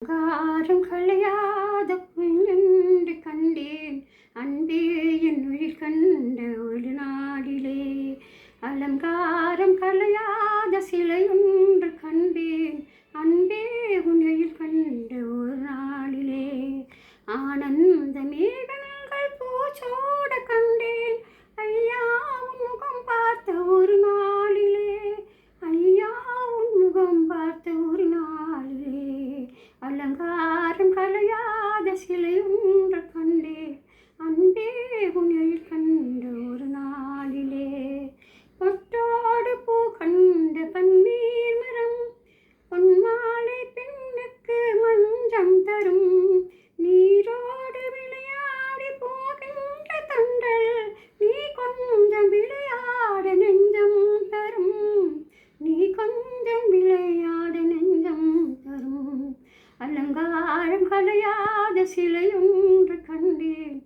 காரம் களையாத பெண்ணென்று கண்டேன் அன்பே என் உயிர் கண்ட ஒரு நாடிலே. அலங்காரம் களையாத சிலை ஒன்று கண்டேன் அன்பே உன் உயிர் கண்ட ஒரு நாளிலே. ஆனந்த மேகங்கள் பூச்சோட கண்டேன் ஐயா உன் முகம் பார்த்த ஒரு நாளிலே. ஐயா உன் முகம் பார்த்த ஒரு நாளிலே. அலங்காரம் கலையாத சிலை ஒன்று கண்டேன் அன்பே உன்னை கண்ட ஒரு நாளிலே. பொட்டோடு பூ கண்ட பன்னீர் மரம் பொன்மாலை பெண்ணுக்கு மஞ்சம் தரும். நீரோடு விளையாடி போகின்ற தண்டல் நீ கொஞ்சம் விளையாட நெஞ்சம் தரும். நீ கொஞ்சம் விளையாட நெஞ்சம் தரும். அலங்காரம் கலையாத சிலை ஒன்று கண்டேன்